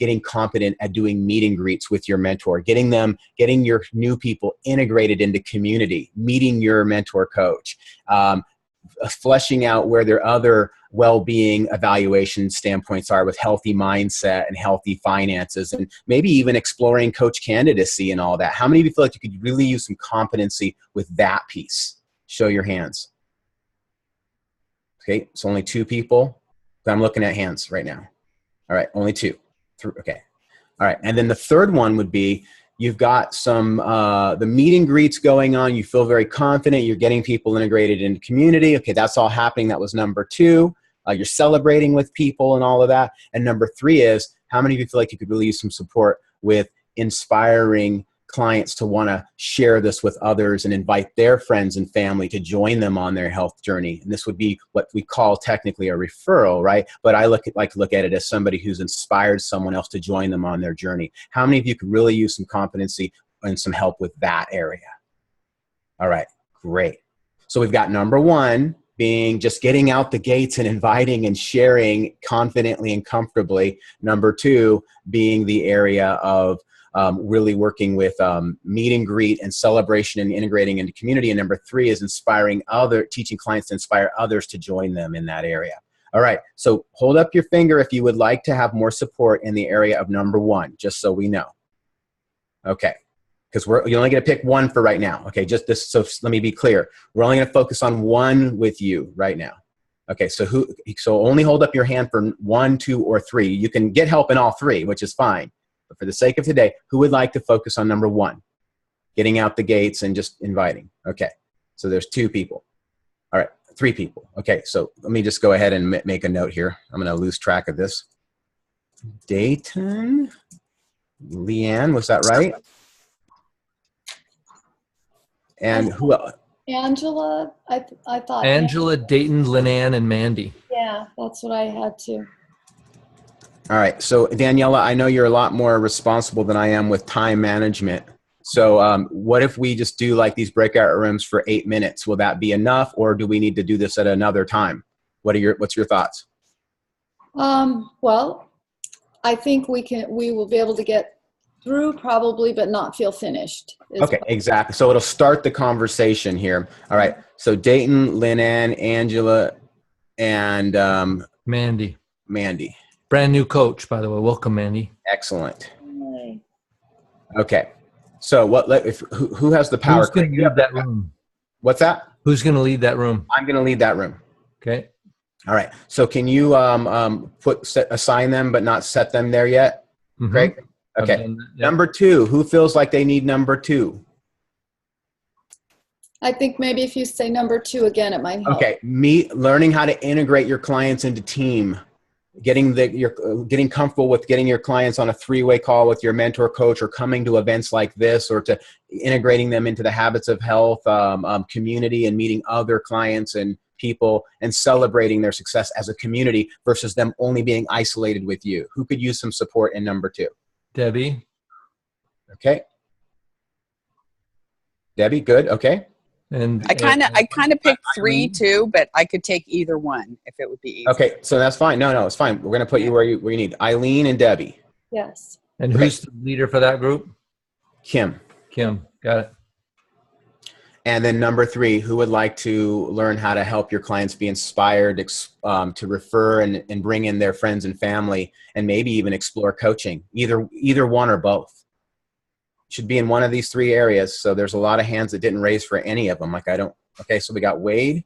getting competent at doing meet and greets with your mentor, getting your new people integrated into community, meeting your mentor coach, fleshing out where their other well-being evaluation standpoints are with healthy mindset and healthy finances, and maybe even exploring coach candidacy and all that. How many of you feel like you could really use some competency with that piece? Show your hands. Okay, it's only 2 people. I'm looking at hands right now. All right, only 2. Okay. All right, and then the third one would be, you've got some the meet and greets going on. You feel very confident. You're getting people integrated into community. Okay, that's all happening. That was number 2. You're celebrating with people and all of that. And number 3 is, how many of you feel like you could really use some support with inspiring clients to want to share this with others and invite their friends and family to join them on their health journey? And this would be what we call technically a referral, right? But I like to look at it as somebody who's inspired someone else to join them on their journey. How many of you could really use some competency and some help with that area? All right, great. So we've got number 1 being just getting out the gates and inviting and sharing confidently and comfortably. Number 2 being the area of really working with meet and greet and celebration and integrating into community. And number 3 is teaching clients to inspire others to join them in that area. All right, so hold up your finger if you would like to have more support in the area of number 1, just so we know. Okay, because you're only going to pick 1 for right now. Okay, just this. So let me be clear. We're only going to focus on 1 with you right now. Okay, so only hold up your hand for 1, 2, or 3. You can get help in all 3, which is fine. But for the sake of today, who would like to focus on number 1? Getting out the gates and just inviting. Okay, so there's 2 people. All right, 3 people. Okay, so let me just go ahead and make a note here. I'm going to lose track of this. Dayton, Leanne, was that right? And who else? Angela, I thought. Angela, Dayton, Linan, and Mandy. Yeah, that's what I had too. All right, so Daniela, I know you're a lot more responsible than I am with time management. So what if we just do like these breakout rooms for 8 minutes? Will that be enough, or do we need to do this at another time? What's your thoughts? Well, I think we will be able to get through probably, but not feel finished. Okay, exactly. So it'll start the conversation here. All right, so Dayton, Linan, Angela, and Mandy. Mandy. Brand new coach, by the way. Welcome, Mandy. Excellent. Okay. So who has the power? Who's going to lead that room? What's that? Who's going to lead that room? I'm going to lead that room. Okay. All right. So can you assign them but not set them there yet? Mm-hmm. Great. Okay. Yeah. Number 2. Who feels like they need number 2? I think maybe if you say number 2 again, it might help. Okay. Learning how to integrate your clients into team. Getting comfortable with getting your clients on a 3-way call with your mentor coach, or coming to events like this, or to integrating them into the habits of health community, and meeting other clients and people and celebrating their success as a community versus them only being isolated with you. Who could use some support in number 2? Debbie. Okay. Debbie, good. Okay. And I kind of picked 3 too, but I could take either one if it would be easy. Okay, so that's fine. No, it's fine. We're going to put you where you need. Eileen and Debbie. Yes. And who's the leader for that group? Kim. Got it. And then number 3, who would like to learn how to help your clients be inspired to refer and bring in their friends and family, and maybe even explore coaching, either one or both? Should be in one of these 3 areas. So there's a lot of hands that didn't raise for any of them. Okay, so we got Wade.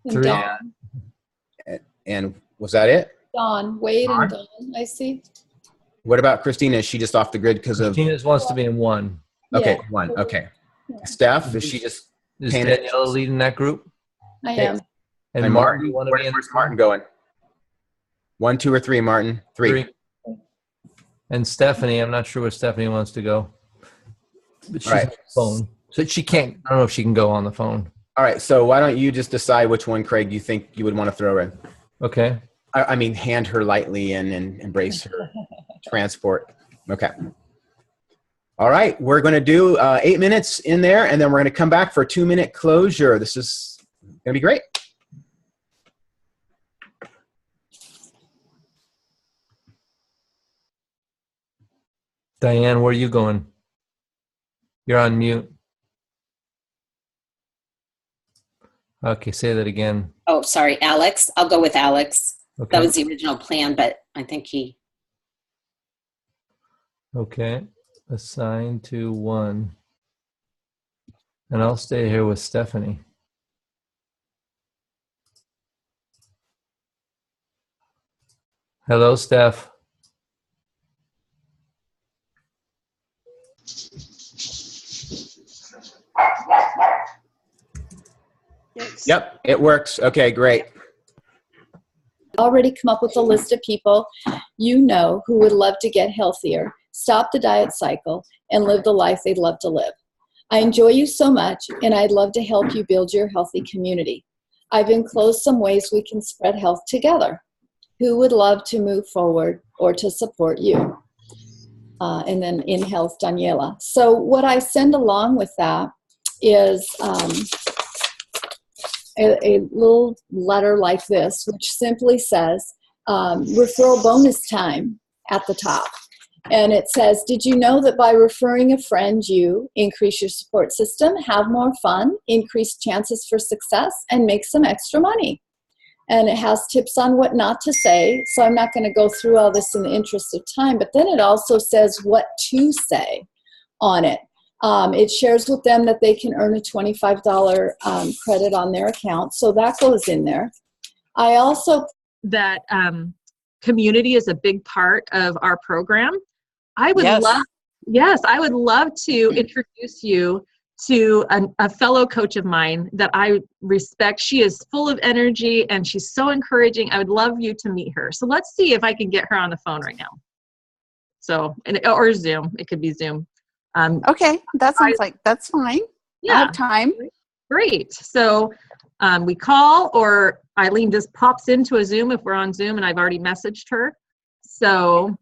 And Dawn. And was that it? Dawn. Wade and Dawn, I see. What about Christina? Is she just off the grid because of? Christina wants to be in 1. Okay, yeah. 1. Okay. Yeah. Steph, is she just? Is Daniela leading that group? I am. And Martin, where's Martin going? 1, 2, or 3, Martin? 3. And Stephanie, I'm not sure where Stephanie wants to go. But she's on the phone. So she can't, I don't know if she can go on the phone. All right. So why don't you just decide which one, Craig, you think you would want to throw in? Okay. I mean, hand her lightly and embrace her transport. Okay. All right. We're going to do 8 minutes in there, and then we're going to come back for a 2-minute closure. This is going to be great. Diane, where are you going? You're on mute. Okay, say that again. Oh, sorry, Alex. I'll go with Alex. Okay. That was the original plan, but I think he... Okay, assign to 1. And I'll stay here with Stephanie. Hello, Steph. Yep, it works. Okay, great. Already come up with a list of people you know who would love to get healthier, stop the diet cycle, and live the life they'd love to live. I enjoy you so much, and I'd love to help you build your healthy community. I've enclosed some ways we can spread health together. Who would love to move forward or to support you? And then in health, Daniela. So what I send along with that is a little letter like this, which simply says, referral bonus time at the top. And it says, did you know that by referring a friend, you increase your support system, have more fun, increase chances for success, and make some extra money? And it has tips on what not to say. So I'm not going to go through all this in the interest of time, but then it also says what to say on it. It shares with them that they can earn a $25 credit on their account. So that goes in there. I also... That community is a big part of our program. I would I would love to introduce you to a fellow coach of mine that I respect. She is full of energy and she's so encouraging. I would love you to meet her. So let's see if I can get her on the phone right now. So, or Zoom. It could be Zoom. Okay, that sounds like that's fine. Yeah, I have time. Great. So we call, or Eileen just pops into a Zoom if we're on Zoom, and I've already messaged her. So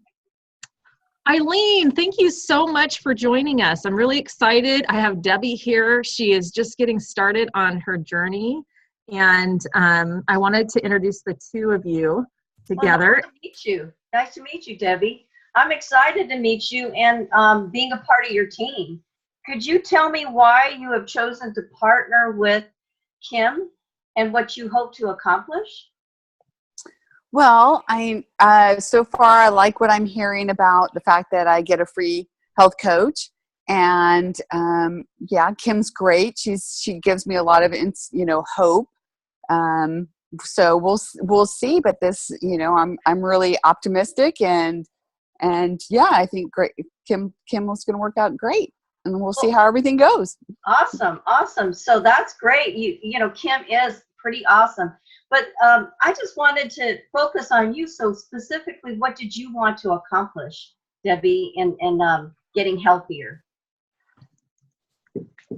Eileen, thank you so much for joining us. I'm really excited. I have Debbie here. She is just getting started on her journey, and I wanted to introduce the two of you together. Nice to meet you. Nice to meet you, Debbie. I'm excited to meet you and being a part of your team. Could you tell me why you have chosen to partner with Kim and what you hope to accomplish? Well, so far I like what I'm hearing about the fact that I get a free health coach, and Kim's great. She gives me a lot of hope. So we'll see. But this, I'm really optimistic, and I think great. Kim is going to work out great, and we'll see how everything goes. Awesome. So that's great. Kim is pretty awesome. But I just wanted to focus on you. So specifically, what did you want to accomplish, Debbie, in getting healthier?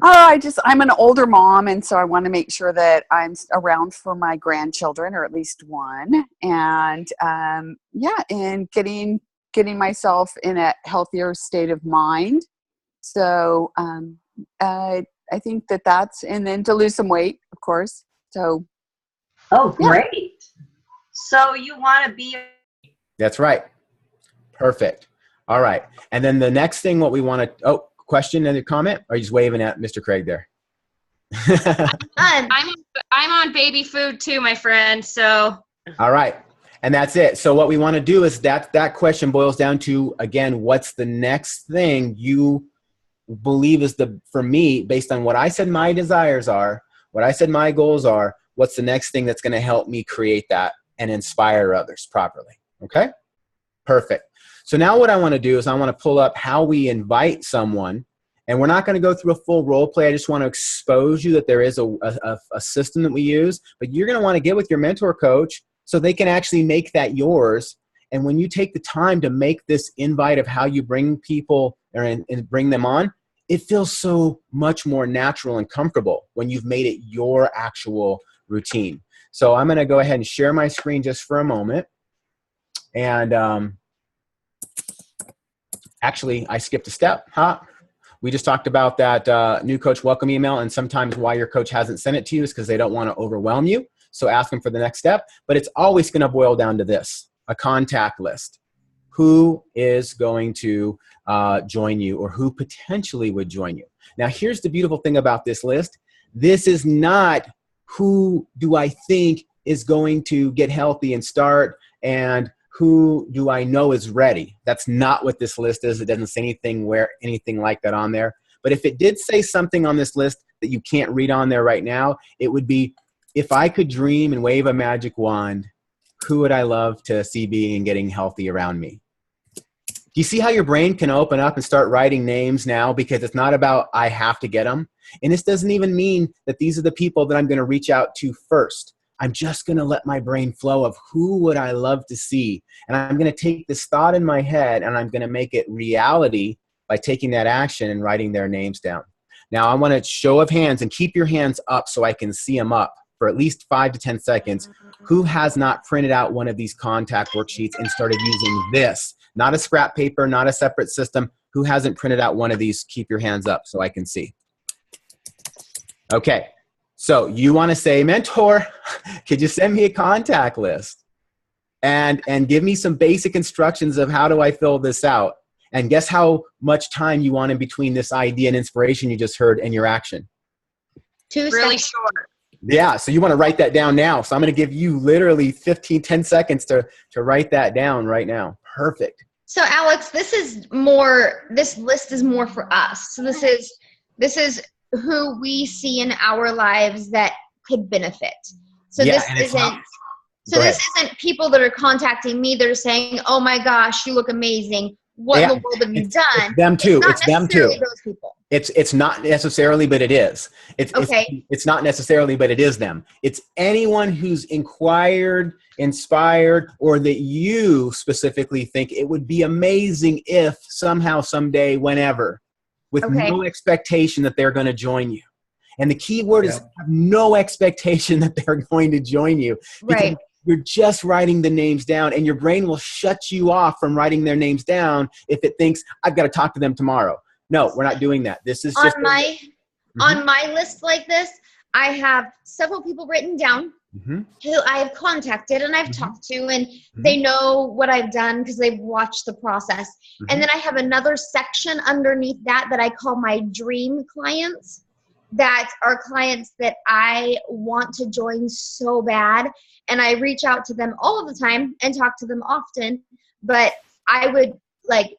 I'm an older mom, and so I want to make sure that I'm around for my grandchildren, or at least one, and and getting myself in a healthier state of mind. So I think that's, and then to lose some weight, of course. So. Oh, great. So you want to be... That's right. Perfect. All right. And then the next thing, what we want to... Oh, question and a comment? Or are you just waving at Mr. Craig there? I'm on baby food too, my friend. So. All right. And that's it. So what we want to do is that question boils down to, again, what's the next thing you believe is for me, based on what I said my desires are, what I said my goals are, what's the next thing that's going to help me create that and inspire others properly? Okay? Perfect. So now what I want to do is I want to pull up how we invite someone, and we're not going to go through a full role play. I just want to expose you that there is a system that we use, but you're going to want to get with your mentor coach so they can actually make that yours. And when you take the time to make this invite of how you bring people and bring them on, it feels so much more natural and comfortable when you've made it your actual routine. So I'm going to go ahead and share my screen just for a moment. And actually, I skipped a step. We just talked about that new coach welcome email, and sometimes why your coach hasn't sent it to you is because they don't want to overwhelm you. So ask them for the next step. But it's always going to boil down to this, a contact list. Who is going to join you, or who potentially would join you? Now, here's the beautiful thing about this list. This is not who do I think is going to get healthy and start, and who do I know is ready. That's not what this list is. It doesn't say anything like that on there. But if it did say something on this list that you can't read on there right now, it would be, if I could dream and wave a magic wand, who would I love to see being and getting healthy around me? Do you see how your brain can open up and start writing names now? Because it's not about I have to get them. And this doesn't even mean that these are the people that I'm going to reach out to first. I'm just going to let my brain flow of who would I love to see. And I'm going to take this thought in my head and I'm going to make it reality by taking that action and writing their names down. Now, I want a show of hands, and keep your hands up so I can see them up for at least 5 to 10 seconds. Who has not printed out one of these contact worksheets and started using this? Not a scrap paper, not a separate system. Who hasn't printed out one of these? Keep your hands up so I can see. Okay. So you want to say, mentor, could you send me a contact list and give me some basic instructions of how do I fill this out? And guess how much time you want in between this idea and inspiration you just heard and your action? 2 really seconds. Short. Yeah, so you want to write that down now. So I'm going to give you literally 10 seconds to write that down right now. Perfect. So Alex, this list is more for us. So this is who we see in our lives that could benefit. So yeah, this isn't people that are contacting me that are saying, "Oh my gosh, you look amazing. What in the world have you done?" It's them too. It's them too. Those people. It's not necessarily, but it is. It's not necessarily, but it is them. It's anyone who's inquired, inspired, or that you specifically think it would be amazing if somehow, someday, whenever, with no expectation that they're going to join you. And the key word is have no expectation that they're going to join you. Because you're just writing the names down, and your brain will shut you off from writing their names down if it thinks, I've got to talk to them tomorrow. No, we're not doing that. This is just on my list like this, I have several people written down who I have contacted and I've talked to, and they know what I've done because they've watched the process. And then I have another section underneath that I call my dream clients, that are clients that I want to join so bad. And I reach out to them all of the time and talk to them often, but I would like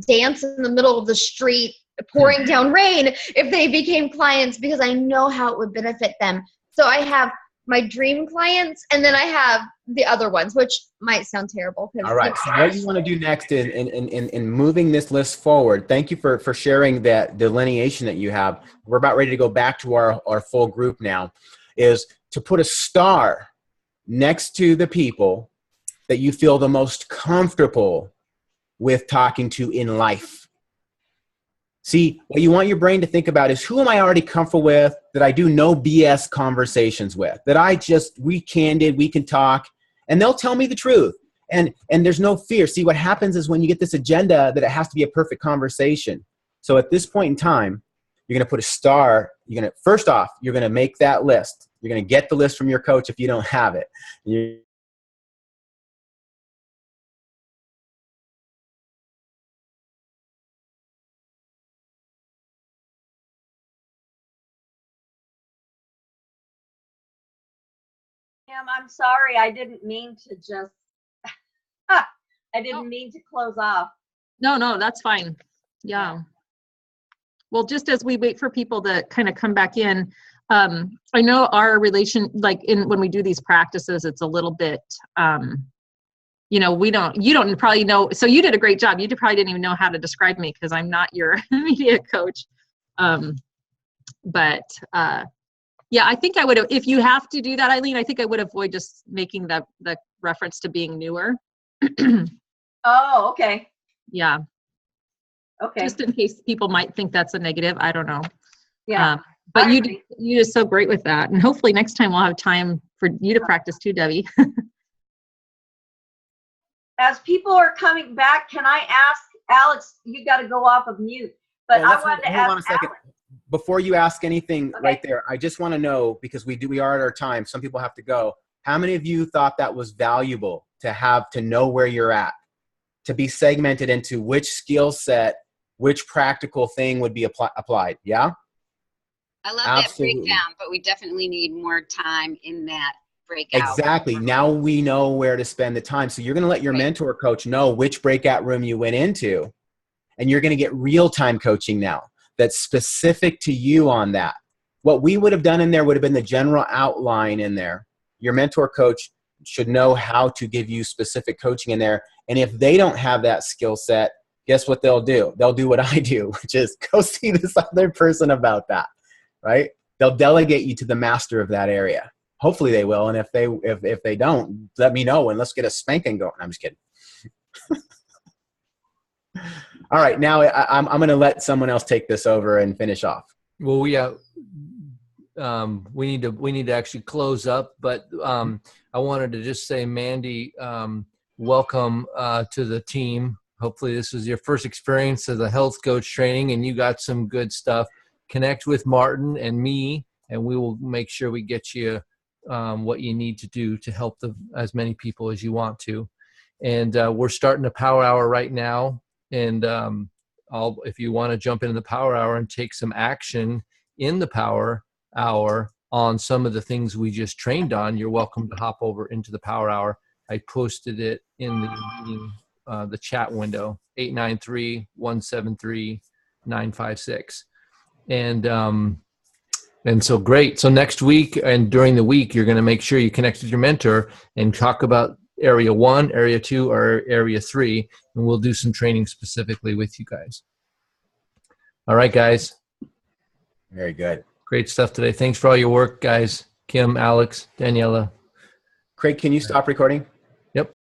dance in the middle of the street pouring down rain if they became clients, because I know how it would benefit them. So I have my dream clients, and then I have the other ones, which might sound terrible. All right. So what you want to do next in moving this list forward, thank you for sharing that delineation that you have. We're about ready to go back to our full group now, is to put a star next to the people that you feel the most comfortable with talking to in life. See, what you want your brain to think about is, who am I already comfortable with, that I do no BS conversations with, that we can talk, and they'll tell me the truth. And there's no fear. See, what happens is when you get this agenda that it has to be a perfect conversation. So at this point in time, you're going to put a star. First off, you're going to make that list. You're going to get the list from your coach if you don't have it. I'm sorry. I didn't mean to just, I didn't mean to close off. No, that's fine. Yeah. Well, just as we wait for people to kind of come back in, I know our relation, when we do these practices, it's a little bit, you don't probably know. So you did a great job. You probably didn't even know how to describe me because I'm not your media coach. Yeah, I think I would have, if you have to do that, Eileen, I think I would avoid just making the reference to being newer. Oh, okay. Yeah. Okay. Just in case people might think that's a negative. I don't know. Yeah. But you did so great with that. And hopefully next time we'll have time for you to practice too, Debbie. As people are coming back, can I ask, Alex, you got to go off of mute, but I wanted to ask hold on a second. Alex. Before you ask anything right there, I just want to know, because we are at our time, some people have to go. How many of you thought that was valuable to know where you're at, to be segmented into which skill set, which practical thing would be applied? Yeah? I love that breakdown, but we definitely need more time in that breakout. Exactly. Now we know where to spend the time. So you're going to let your mentor coach know which breakout room you went into, and you're going to get real-time coaching now that's specific to you on that. What we would have done in there would have been the general outline in there. Your mentor coach should know how to give you specific coaching in there. And if they don't have that skill set, guess what they'll do? They'll do what I do, which is go see this other person about that, right? They'll delegate you to the master of that area. Hopefully they will. And if they don't, let me know and let's get a spanking going. I'm just kidding. All right, now I'm going to let someone else take this over and finish off. Well, we need to actually close up, but I wanted to just say, Mandy, welcome to the team. Hopefully this is your first experience as a health coach training and you got some good stuff. Connect with Martin and me and we will make sure we get you what you need to do to help as many people as you want to. And we're starting a power hour right now. And if you want to jump into the power hour and take some action in the power hour on some of the things we just trained on, you're welcome to hop over into the power hour. I posted it in the meeting, the chat window, 893-173-956. And so great. So next week and during the week, you're going to make sure you connect with your mentor and talk about area 1, area 2, or area 3, and we'll do some training specifically with you guys. All right, guys. Very good. Great stuff today. Thanks for all your work, guys. Kim, Alex, Daniela. Craig, can you stop recording?